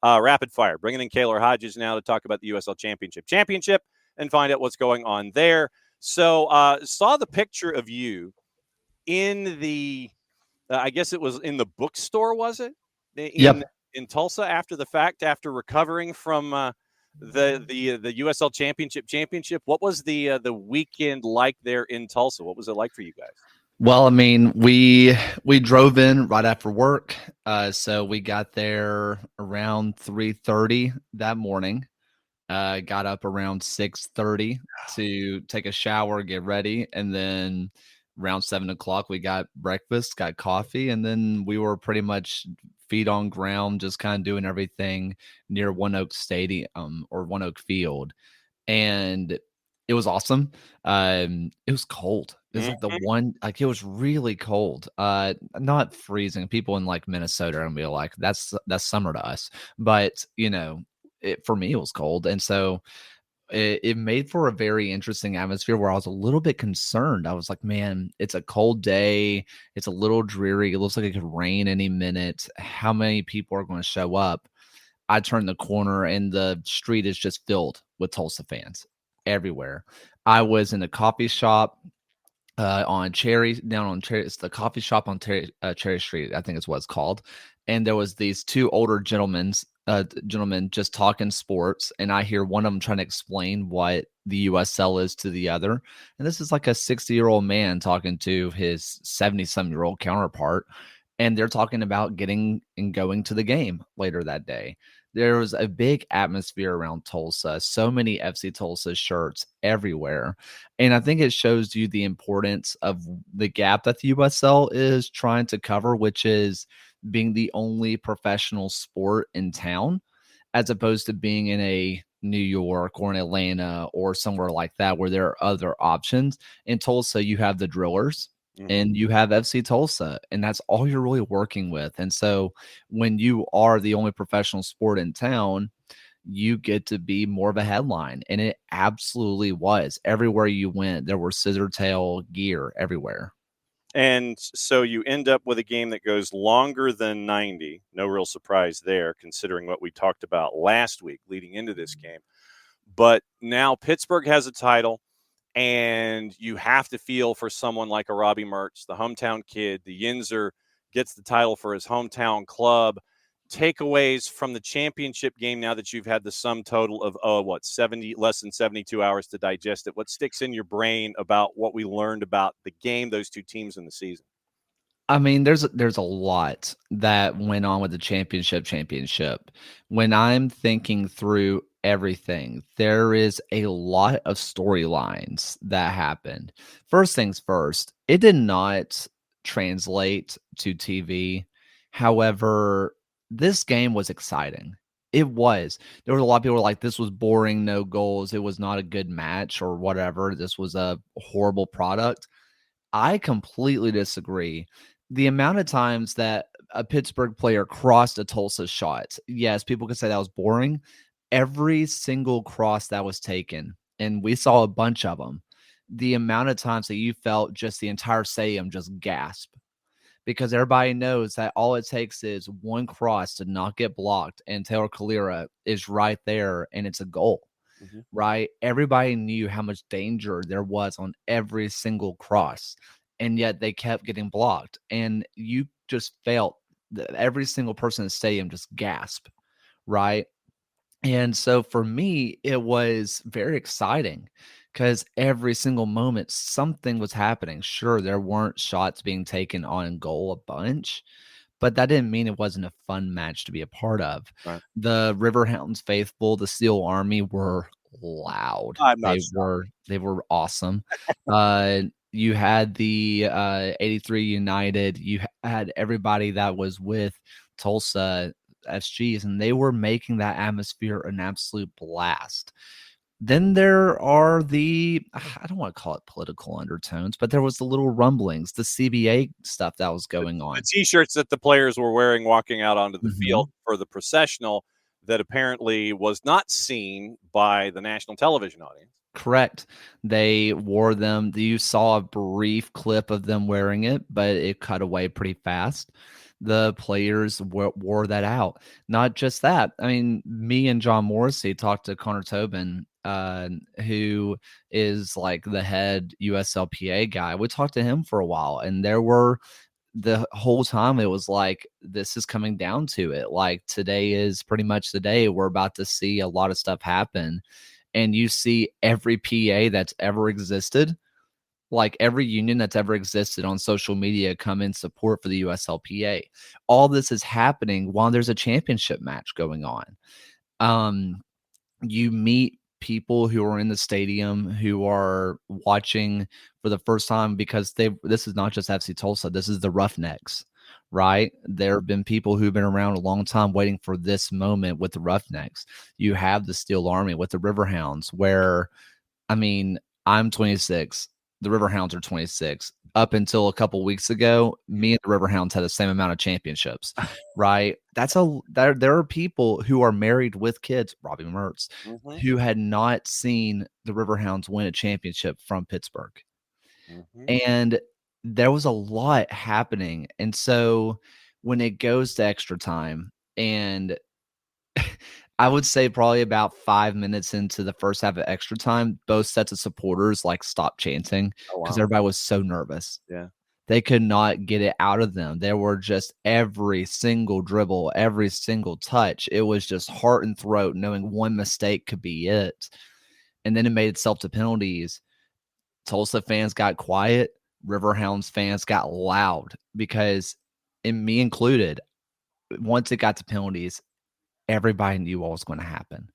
Rapid fire, bringing in Kaylor Hodges now to talk about the USL Championship and find out what's going on there. So saw the picture of you in the, I guess it was in the bookstore, was it? In Tulsa after the fact, after recovering from the USL Championship. What was the weekend like there in Tulsa? What was it like for you guys? Well, I mean, we drove in right after work, so we got there around 3:30 that morning. Got up around 6:30 to take a shower, get ready, and then around 7 o'clock we got breakfast, got coffee, and then we were pretty much feet on ground, just kind of doing everything near One Oak Stadium or One Oak Field, and it was awesome. It was cold. It was like it was really cold. Not freezing. People in like Minnesota are gonna be like, that's summer to us. But for me, it was cold. And so it made for a very interesting atmosphere where I was a little bit concerned. I was like, man, it's a cold day. It's a little dreary. It looks like it could rain any minute. How many people are going to show up? I turned the corner and the street is just filled with Tulsa fans everywhere. I was in a coffee shop on Cherry. It's the coffee shop on Cherry Street, I think is what it's called. And there was these two older gentlemen just talking sports, and I hear one of them trying to explain what the USL is to the other. And this is like a 60-year-old man talking to his 70-some-year-old counterpart, and they're talking about getting and going to the game later that day. There was a big atmosphere around Tulsa, so many FC Tulsa shirts everywhere. And I think it shows you the importance of the gap that the USL is trying to cover, which is being the only professional sport in town, as opposed to being in a New York or in Atlanta or somewhere like that where there are other options. In Tulsa, you have the Drillers. And you have FC Tulsa, and that's all you're really working with. And so when you are the only professional sport in town, you get to be more of a headline. And it absolutely was. Everywhere you went, there were scissor tail gear everywhere. And so you end up with a game that goes longer than 90. No real surprise there, considering what we talked about last week leading into this game. But now Pittsburgh has a title. And you have to feel for someone like a Robbie Mertz, the hometown kid. The Yinzer gets the title for his hometown club. Takeaways from the championship game now that you've had the sum total of, less than 72 hours to digest it. What sticks in your brain about what we learned about the game, those two teams in the season? I mean, there's a lot that went on with the championship. When I'm thinking through everything, there is a lot of storylines that happened. First things first, it did not translate to TV. However, this game was exciting. It was. There was a lot of people who were like, this was boring, no goals. It was not a good match or whatever. This was a horrible product. I completely disagree. The amount of times that a Pittsburgh player crossed a Tulsa shot, yes, people could say that was boring. Every single cross that was taken, and we saw a bunch of them, the amount of times that you felt just the entire stadium just gasp, because everybody knows that all it takes is one cross to not get blocked, and Taylor Kalira is right there, and it's a goal. Right? Everybody knew how much danger there was on every single cross, and yet they kept getting blocked. And you just felt that every single person in the stadium just gasp, right? And so for me, it was very exciting because every single moment something was happening. Sure, there weren't shots being taken on goal a bunch, but that didn't mean it wasn't a fun match to be a part of. Right. The Riverhounds faithful, the Steel Army, were loud. They were awesome. You had the 83 United. You had everybody that was with Tulsa SGs, and they were making that atmosphere an absolute blast. Then there are I don't want to call it political undertones, but there was the little rumblings, the CBA stuff that was going on. The T-shirts that the players were wearing walking out onto the field for the processional that apparently was not seen by the national television audience. Correct. They wore them. You saw a brief clip of them wearing it, but it cut away pretty fast. the players wore that out. Not just that. I mean, me and John Morrissey talked to Connor Tobin, who is like the head USLPA guy. We talked to him for a while, and there were the whole time it was like, this is coming down to it. Like, today is pretty much the day. We're about to see a lot of stuff happen. And you see every PA that's ever existed, like every union that's ever existed on social media, come in support for the USLPA. All this is happening while there's a championship match going on. You meet people who are in the stadium who are watching for the first time, because this is not just FC Tulsa, this is the Roughnecks, right? There have been people who've been around a long time waiting for this moment with the Roughnecks. You have the Steel Army with the Riverhounds, where, I mean, I'm 26. The Riverhounds are 26. Up until a couple weeks ago, me and the Riverhounds had the same amount of championships, right? There are people who are married with kids, Robbie Mertz, Mm-hmm. who had not seen the Riverhounds win a championship from Pittsburgh. Mm-hmm. And there was a lot happening. And so when it goes to extra time, and I would say probably about 5 minutes into the first half of extra time, both sets of supporters like stopped chanting Oh, because wow. everybody was so nervous. Yeah. They could not get it out of them. There were just every single dribble, every single touch. It was just heart and throat, knowing one mistake could be it. And then it made itself to penalties. Tulsa fans got quiet. Riverhounds fans got loud because, and me included, once it got to penalties, everybody knew what was going to happen.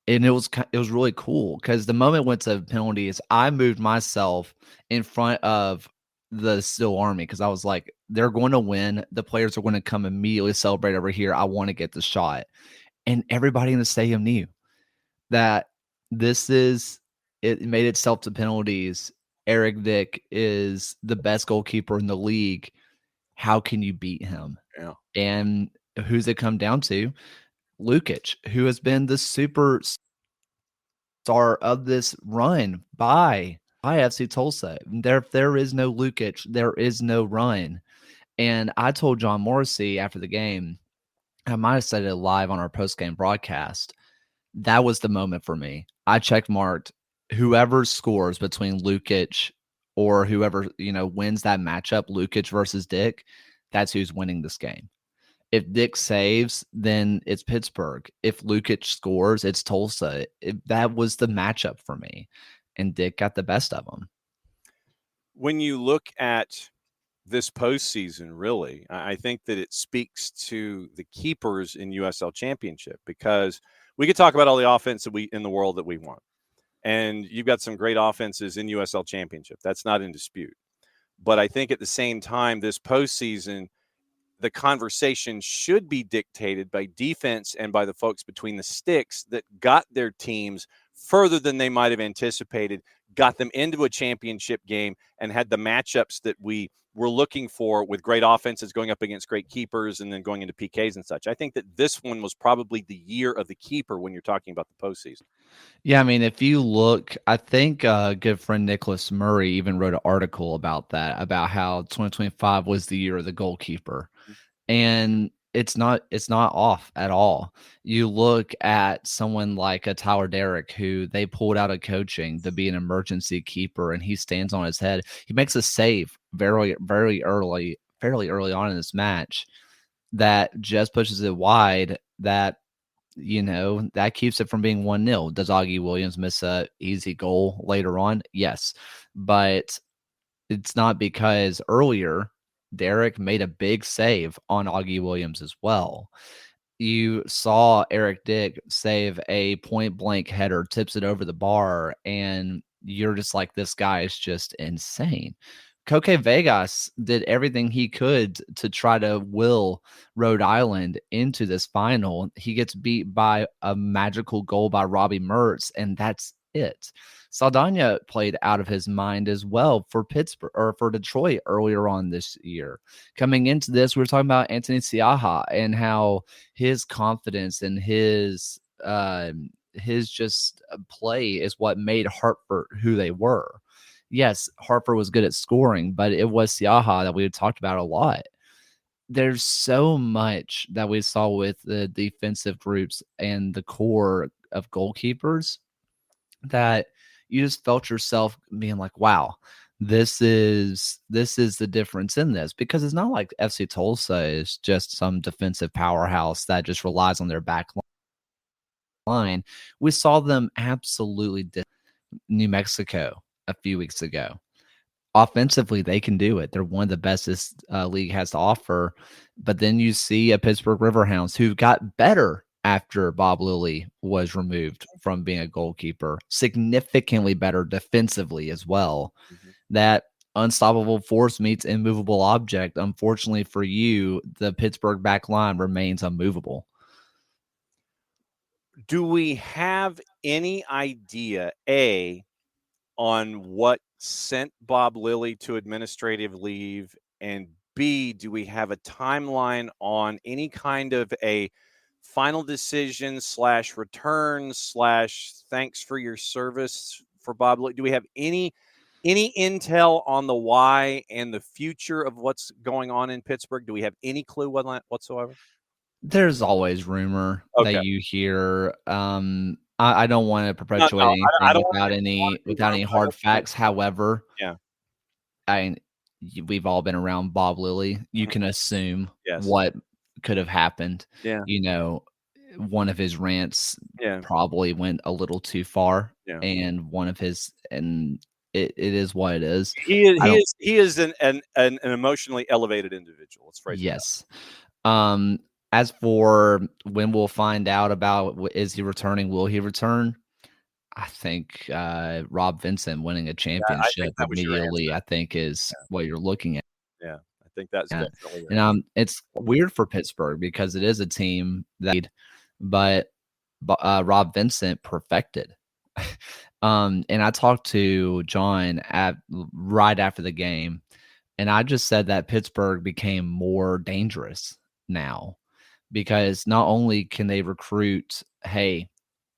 And it was really cool because the moment it went to penalties, I moved myself in front of the Steel Army because I was like, they're going to win. The players are going to come immediately celebrate over here. I want to get the shot. And everybody in the stadium knew that it made itself to penalties. Eric Dick is the best goalkeeper in the league. How can you beat him? Yeah. And who's it come down to? Lukic, who has been the super star of this run by FC Tulsa. There is no Lukic, there is no run. And I told John Morrissey after the game, I might have said it live on our post game broadcast. That was the moment for me. I check marked whoever scores between Lukic or whoever, wins that matchup, Lukic versus Dick, that's who's winning this game. If Dick saves, then it's Pittsburgh. If Lukic scores, it's Tulsa. That was the matchup for me, and Dick got the best of them. When you look at this postseason, really, I think that it speaks to the keepers in USL Championship, because we could talk about all the offense that in the world that we want, and you've got some great offenses in USL Championship. That's not in dispute. But I think at the same time, this postseason, the conversation should be dictated by defense and by the folks between the sticks that got their teams further than they might have anticipated, got them into a championship game, and had the matchups that we were looking for with great offenses going up against great keepers and then going into PKs and such. I think that this one was probably the year of the keeper when you're talking about the postseason. Yeah, I mean, if you look, I think good friend Nicholas Murray even wrote an article about that, about how 2025 was the year of the goalkeeper. And it's not off at all. You look at someone like a Tyler Derrick, who they pulled out of coaching to be an emergency keeper, and he stands on his head. He makes a save very, very early, fairly early on in this match that just pushes it wide. That keeps it from being 1-0. Does Augie Williams miss a easy goal later on? Yes. But it's not, because earlier Derek made a big save on Augie Williams as well. You saw Eric Dick save a point blank header, tips it over the bar, and you're just like, this guy is just insane. Coque Vegas did everything he could to try to will Rhode Island into this final. He gets beat by a magical goal by Robbie Mertz, and that's it. Saldana played out of his mind as well for Pittsburgh, or for Detroit, earlier on this year. Coming into this, we were talking about Anthony Siaha and how his confidence and his just play is what made Hartford who they were. Yes, Harper was good at scoring, but it was Siaha that we had talked about a lot. there's so much that we saw with the defensive groups and the core of goalkeepers that you just felt yourself being like, wow, this is the difference in this, because it's not like FC Tulsa is just some defensive powerhouse that just relies on their back line. We saw them absolutely New Mexico a few weeks ago. Offensively, they can do it. They're one of the best this league has to offer. But then you see a Pittsburgh Riverhounds who got better after Bob Lilly was removed from being a goalkeeper, significantly better defensively as well. Mhm. That unstoppable force meets immovable object. Unfortunately for you, the Pittsburgh back line remains unmovable. Do we have any idea, on what sent Bob Lilly to administrative leave, and B, do we have a timeline on any kind of a final decision slash return slash thanks for your service for Bob Lilly? Do we have any intel on the why and the future of what's going on in Pittsburgh? Do we have any clue whatsoever? There's always rumor that Okay. you hear. I don't want to No, perpetuate no, I anything don't want it. I don't want it to be without any rumor. I hard just want. facts. However, Yeah. I we've all been around Bob Lilly. You Mhm. can assume Yes. what could have happened. Yeah. You know, one of his rants Yeah. probably went a little too far, Yeah. and one of his and it is what it is. He is I he don't. is he is an emotionally elevated individual. Let's phrase it that Yes. As for when we'll find out about is he returning, will he return? I think Rob Vincent winning a way. I think championship that was your immediately, answer. I think, is what you're looking Yeah. I think that's at. definitely your And answer. it's weird for Pittsburgh because it is a team that, but Rob Vincent perfected. And I talked to John right after the game, and I just said that Pittsburgh became more dangerous now because not only can they recruit, hey,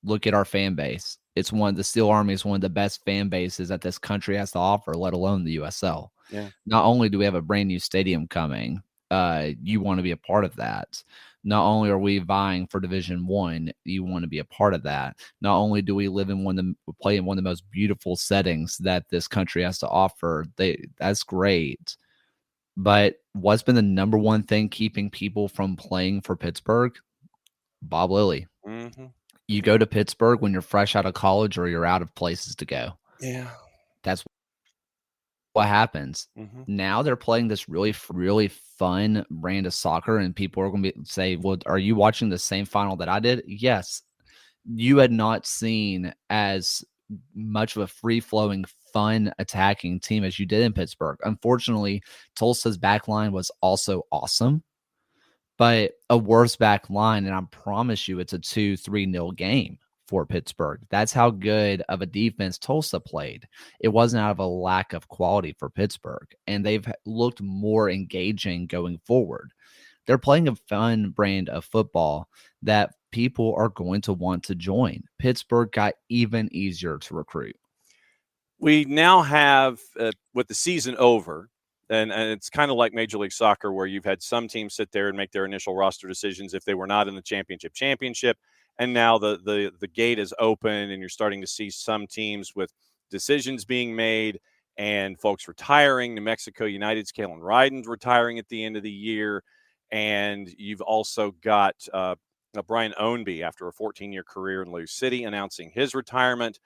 look at our fan base. It's the Steel Army is one of the best fan bases that this country has to offer, let alone the USL. Yeah. Not only do we have a brand new stadium coming, you want to be a part of that. Not only are we vying for Division One, you want to be a part of that. Not only do we play in one of the most beautiful settings that this country has to offer, that's great. But what's been the number one thing keeping people from playing for Pittsburgh? Bob Lilly. Mhm. You go to Pittsburgh when you're fresh out of college or you're out of places to go. Yeah. That's what happens. Mhm. Now they're playing this really fun brand of soccer, and people are going to say, "Well, are you watching the same final that I did?" Yes, you had not seen as much of a free flowing, fun attacking team as you did in Pittsburgh. Unfortunately, Tulsa's back line was also awesome, but a worse back line, and I promise you it's a 2-3-0 game for Pittsburgh. That's how good of a defense Tulsa played. It wasn't out of a lack of quality for Pittsburgh, and they've looked more engaging going forward. They're playing a fun brand of football that people are going to want to join. Pittsburgh got even easier to recruit. We now have, with the season over, and it's kind of like Major League Soccer, where you've had some teams sit there and make their initial roster decisions if they were not in the championship, and now the gate is open, and you're starting to see some teams with decisions being made and folks retiring. New Mexico United's Kaylor Hodges retiring at the end of the year, and you've also got Brian Ownby, after a 14-year career in Lou City, announcing his retirement.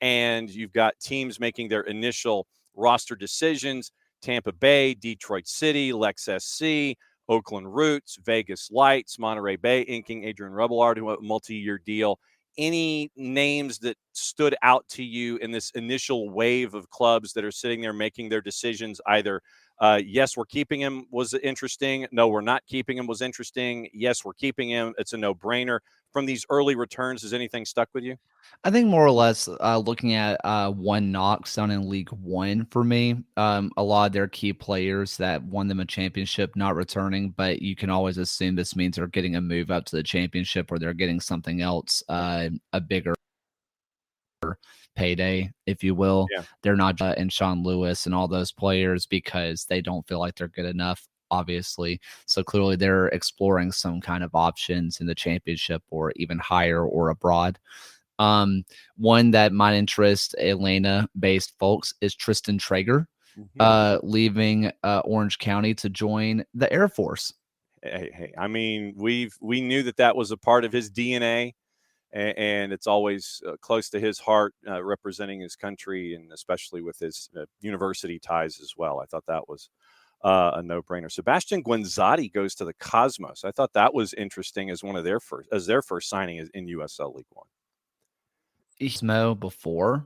And you've got teams making their initial roster decisions: Tampa Bay, Detroit City, Lex SC, Oakland Roots, Vegas Lights, Monterey Bay inking Adrian Rebellard, who a multi-year deal. Any names that stood out to you in this initial wave of clubs that are sitting there making their decisions? Either yes, we're keeping him was interesting. No, we're not keeping him was interesting. Yes, we're keeping him. It's a no-brainer. From these early returns, has anything stuck with you? I think more or less looking at one Knox down in League One for me. A lot of their key players that won them a championship not returning, but you can always assume this means they're getting a move up to the championship or they're getting something else, a bigger payday, if you will. Yeah. They're not and Sean Lewis and all those players because they don't feel like they're good enough obviously. So clearly they're exploring some kind of options in the championship or even higher or abroad. One that might interest Atlanta-based folks is Tristan Traeger, leaving Orange County to join the Air Force. Hey, I mean, we knew that was a part of his DNA, and it's always close to his heart, representing his country, and especially with his university ties as well. I thought that was a no-brainer. Sebastian Guenzati goes to the Cosmos. I thought that was interesting as their first signing in USL League One. Mo before.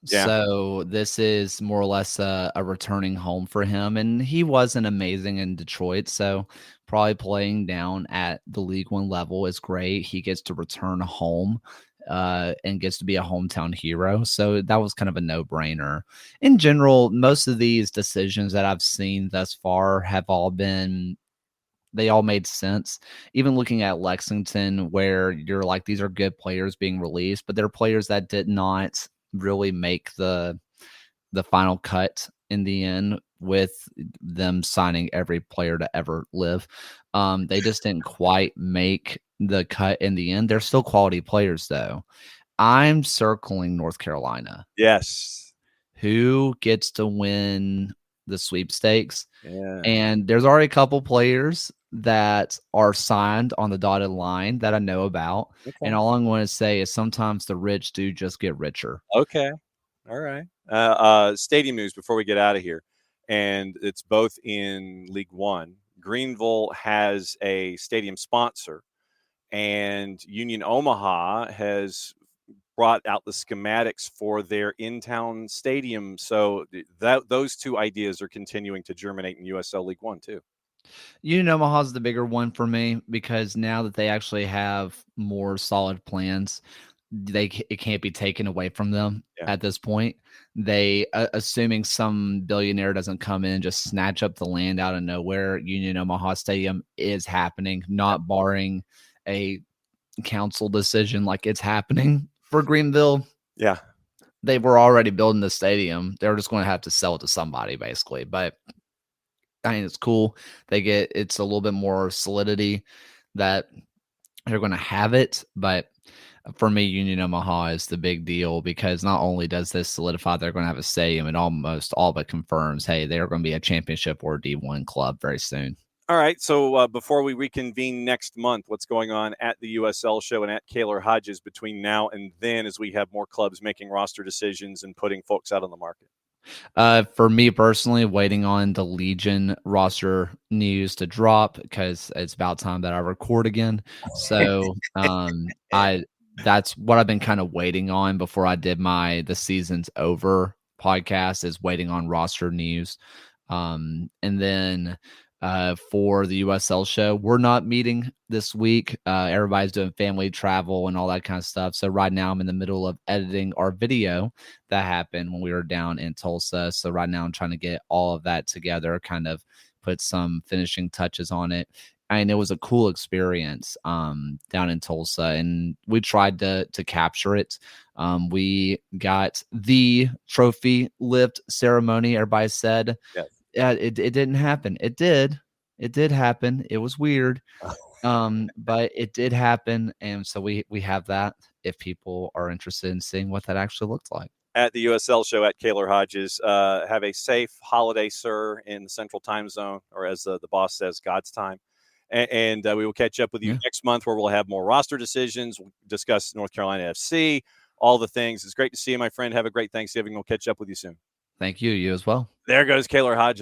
Yeah. So this is more or less a returning home for him. And he wasn't amazing in Detroit. So probably playing down at the League One level is great. He gets to return home and gets to be a hometown hero. So that was kind of a no-brainer. In general, most of these decisions that I've seen thus far have all been they all made sense. Even looking at Lexington, where you're like, these are good players being released, but they're players that did not really make the final cut in the end with them signing every player to ever live. They just didn't quite make the cut in the end. They're still quality players, though. I'm circling North Carolina. Yes. Who gets to win the sweepstakes? Yeah. And there's already a couple players that are signed on the dotted line that I know about. Okay. And all I'm going to say is sometimes the rich do just get richer. Okay. All right. Stadium news before we get out of here. And it's both in League One. Greenville has a stadium sponsor, and Union Omaha has brought out the schematics for their in-town stadium. So those two ideas are continuing to germinate in USL League One too. Union Omaha's the bigger one for me because now that they actually have more solid plans, it can't be taken away from them at this point. They assuming some billionaire doesn't come in and just snatch up the land out of nowhere. Union Omaha Stadium is happening, not barring a council decision like it's happening for Greenville. Yeah. They were already building the stadium. They're just going to have to sell it to somebody basically. But I mean, it's cool. It's a little bit more solidity that they're going to have it. But for me, Union Omaha is the big deal because not only does this solidify they're going to have a stadium, it almost all but confirms, hey, they're going to be a championship or D1 club very soon. All right. So before we reconvene next month, what's going on at the USL show and at Kaylor Hodges between now and then as we have more clubs making roster decisions and putting folks out on the market? For me personally, waiting on the Legion roster news to drop because it's about time that I record again. So that's what I've been kind of waiting on before I did the season's over podcast is waiting on roster news. And then for the USL show, we're not meeting this week. Everybody's doing family travel and all that kind of stuff. So right now I'm in the middle of editing our video that happened when we were down in Tulsa. So right now I'm trying to get all of that together, kind of put some finishing touches on it. And it was a cool experience down in Tulsa, and we tried to capture it. We got the trophy lift ceremony. Everybody said, yes. Yeah, it didn't happen. It did happen. It was weird, but it did happen, and so we have that. If people are interested in seeing what that actually looked like. At the USL show at Kaylor Hodges. Have a safe holiday, sir, in the Central Time Zone, or as the boss says, God's time. And we will catch up with you next month where we'll have more roster decisions. We'll discuss North Carolina FC, all the things. It's great to see you, my friend. Have a great Thanksgiving. We'll catch up with you soon. Thank you. You as well. There goes Kaylor Hodges.